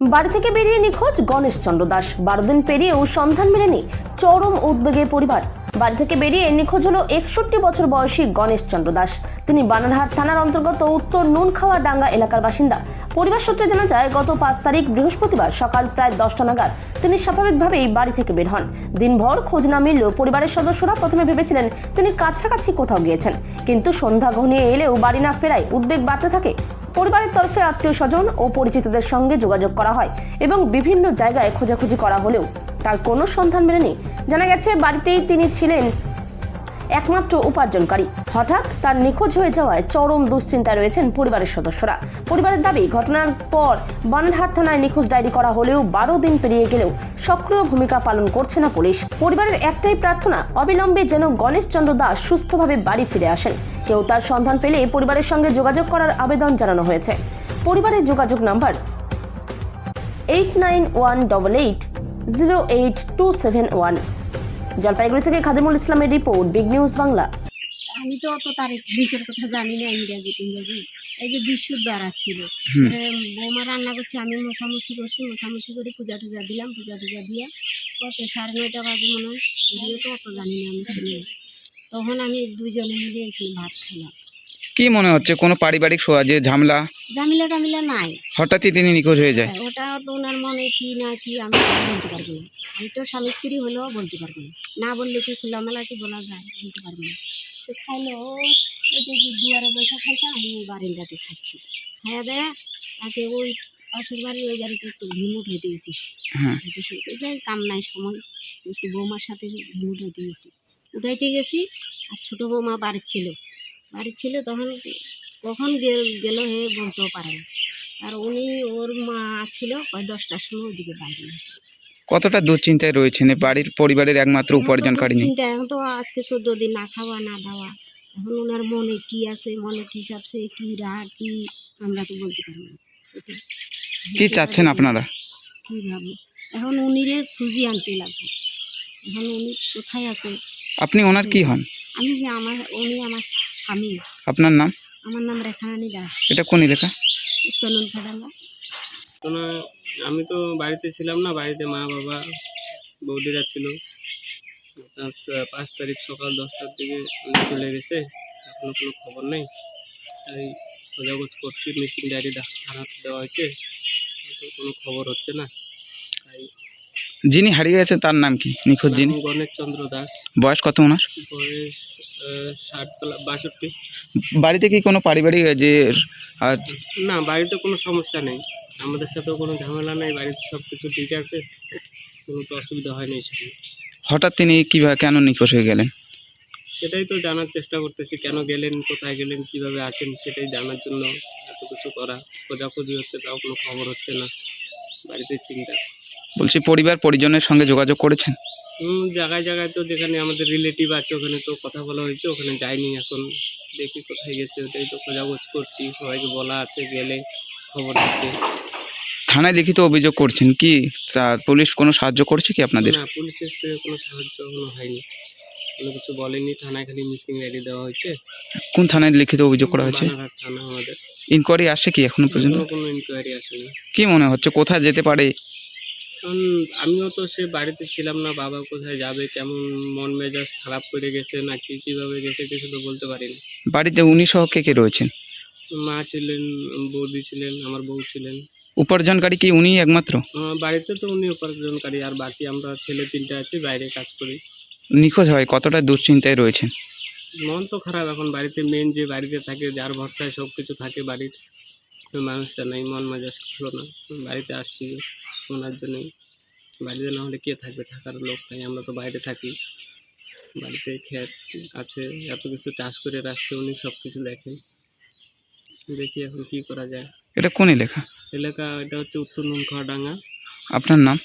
বাড়ি থেকে বেরিয়ে নিখোঁজ গণেশ চন্দ্র দাস। 12 দিন পেরিয়েও সন্ধান মেলেনি। চরম উদ্বেগে পরিবার। বাড়ি থেকে বেরিয়ে নিখোঁজ হলো 61 বছর বয়সী গণেশ চন্দ্র দাস। তিনি বানারহাট থানার অন্তর্গত উত্তর নুনখাওয়া ডাঙ্গা এলাকার বাসিন্দা। পরিবার সূত্রে জানা যায়, গত 5 তারিখ বৃহস্পতিবার সকাল প্রায় 10টা নাগাদ তিনি স্বাভাবিকভাবেই বাড়ি থেকে বের হন। দিনভর খোঁজ না মিললেও পরিবারের সদস্যরা প্রথমে ভেবেছিলেন তিনি কাছাকাছি কোথাও গিয়েছেন, কিন্তু সন্ধ্যা ঘনিয়ে এলেও বাড়ি না ফেরায় উদ্বেগ বাড়তে থাকে। পরিবারের তরফে আত্মীয় স্বজন ও পরিচিতদের সঙ্গে যোগাযোগ করা হয় এবং বিভিন্ন জায়গায় খোঁজাখুঁজি করা হলেও তার কোনো সন্ধান মেলেনি। জানা গেছে, বাড়িতেই তিনি ছিলেন একমাত্র উপার্জনকারী। হঠাৎ তার নিখোঁজ হয়ে যাওয়ায় চরম দুশ্চিন্তায় রয়েছেন পরিবারের সদস্যরা। পরিবারের দাবি, ঘটনার পর বানারহাট থানায় নিখোঁজ ডায়েরি করা হলেও 12 দিন পেরিয়ে গেলেও সক্রিয় ভূমিকা পালন করছে না পুলিশ। পরিবারের একটাই প্রার্থনা, অবিলম্বে যেন গণেশ চন্দ্র দাস সুস্থভাবে বাড়ি ফিরে আসেন। কেউ তার সন্ধান পেলে পরিবারের সঙ্গে যোগাযোগ করার আবেদন জানানো হয়েছে। পরিবারের যোগাযোগ নাম্বার 8918808271। জলপাইগুড়ি থেকে খাদিমুল ইসলামের রিপোর্ট, বিগ নিউজ বাংলা। আমি তো অত তারিখের কথা জানি না, ইংরাজি। এই যে বিশুদ্ধবার ছিল, বৌমা রান্না করছে, আমি মোছামুছি করছি, মোছামুছি করে পূজা টুজা দিলাম, পূজা টুজা দিয়ে কত 9:30 বাজে মনে হয়, যদিও তো অত জানি না আমি ছেলে। তখন আমি দুইজনে মিলে এখানে ভাত খেলাম। কি মনে হচ্ছে, কোনো পারিবারিক যে ঝামেলা জামিলা টামিলা নাই, হঠাৎই তিনি নিখোঁজ হয়ে যায়? ওটা তো ওনার মনে কি না কি আমি বলতে পারবো না। আমি তো স্বামী স্ত্রী হলেও বলতে পারবো না, না বললে কি খোলামেলা কি বলা যায়, বলতে পারবো না। তো খাইলো ওই যে দুয়ারে বসে খাইছে, আমি বারিন্দাতে খাচ্ছি। খাইয়া দেয় তাকে ওই পাশের বাড়ির ওই গাড়িতে একটু ঘুম উঠাইতে গেছিস, যাই কাম নাই সময়, একটু বৌমার সাথে ঘুম উঠাইতে গেছি। গেছি আর ছোটো বৌমা বাড়ির ছিল তখন কখন গেল হে বলতেও পারে না। আর উনি ওর মা ছিল ওই 10টার সময় ওদিকে বাইরে গেছে। কতটা দুশ্চিন্তায় রয়েছেন? বাড়ির পরিবারের একমাত্র উপার্জনকারী নেই। এখন তো আজকে 14 দিন না খাওয়া না দাওয়া। এখন ওনার মনে কি আছে, মনে কি চাপছে, কি রাগ, কি আমরা তো বলতে পারবো না। কি চাচ্ছেন আপনারা? কি ভাবো, এখন উনিরে খুঁজি আনতে লাগবে। এখন উনি কোথায় আছে? আপনি ওনার কি হন? আমি যে উনি আমার স্বামী। আপনার নাম? আমার নাম রেখারানী দাস। এটা কোন এলাকা? উত্তর নুনখাডাঙ্গা। আমি তো বাড়িতে ছিলাম না, বাড়িতে মা বাবা বৌদিরা ছিল। 5 তারিখ সকাল 10টার দিকে চলে গেছে, এখনো কোনো খবর নেই। তাই খোঁজাখোঁজ করছি, মিসিং ডায়েরি থানাতে দেওয়া হয়েছে, কোনো খবর হচ্ছে না। তাই যিনি হারিয়ে গেছেন তার নাম কি? নিখোঁজ যিনি? গণেশ চন্দ্র দাস। বয়স কত ওনার? বয়স 62। বাড়িতে কি কোনো পারিবারিক যে না, বাড়িতে কোনো সমস্যা নেই, আমাদের সাথেও কোনো ঝামেলা নেই, বাড়িতে সব কিছু ঠিক আছে, কোনো তো অসুবিধা হয়নি এই সময়। হঠাৎ তিনি কিভাবে কেন নিখোঁজ হয়ে গেলেন? সেটাই তো জানার চেষ্টা করতেছি, কেন গেলেন, কোথায় গেলেন, কিভাবে আছেন, সেটাই জানার জন্য এত কিছু করা। খোঁজাখুঁজি হচ্ছে, তাও কোনো খবর হচ্ছে না, বাড়িতে চিন্তা। বলছি, পরিবার পরিজনের সঙ্গে যোগাযোগ করেছেন? জায়গায় জায়গায় তো যেখানে আমাদের রিলেটিভ আছে ওখানে তো কথা বলা হয়েছে, ওখানে যাইনি। এখন দেখি কোথায় গেছে, ওটাই তো খোঁজাখোঁজ করছি। সবাইকে বলা আছে গেলে খবর দিতে। থানায় লিখিত অভিযোগ করছেন কি? তা পুলিশ কোনো সাহায্য করছে কি আপনাদের? না, পুলিশের থেকে কোনো সাহায্য এখনো হয়নি, কোনো কিছু বলেনি। থানায় খালি মিসিং ডায়েরি দেওয়া হয়েছে। কোন থানায় লিখিত অভিযোগ করা হয়েছে? বানারহাট থানা আমাদের। ইনকোয়ারি আসছে কি এখনো পর্যন্ত? কোনো ইনকোয়ারি আসেনি। কি মনে হচ্ছে কোথায় যেতে পারে? কারণ আমিও তো সে বাড়িতে ছিলাম না, বাবা কোথায় যাবে, কেমন মন মেজাজ খারাপ করে গেছে নাকি কিভাবে গেছে কিছু তো বলতে পারিনি। বাড়িতে উনি সহ কে কে রয়েছেন? মা ছিলেন, বৌদি ছিলেন, আমার বউ ছিলেন। উপার্জনকারী কি উনি একমাত্র? বাড়িতে তো উনি উপার্জনকারী, আর বাকি আমরা ছেলে 3টে আছি, বাইরে কাজ করি। নিখোঁজ হয় কতটা দুশ্চিন্তায় রয়েছেন? মন তো খারাপ। এখন বাড়িতে মেন যে বাড়িতে থাকে, যার ভরসায় সব কিছু থাকে, বাড়ির মানুষটা নাই, মন মেজাজ ভালো না। বাড়িতে আসছি ওনার জন্যই, বাড়িতে না হলে কে থাকবে, থাকার লোক নাই, আমরা তো বাইরে থাকি। বাড়িতে ক্ষেত আছে, এত কিছু চাষ করে রাখছে, উনি সব কিছু দেখেন। দেখি এখন কি করা যায়। এটা কোন এলাকা? এলাকা এটা হচ্ছে উত্তর নুনখাওয়া ডাঙ্গা। আপনার নাম?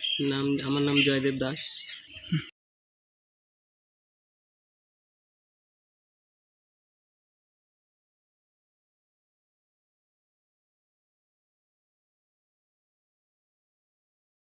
আমার নাম জয়দেব দাস।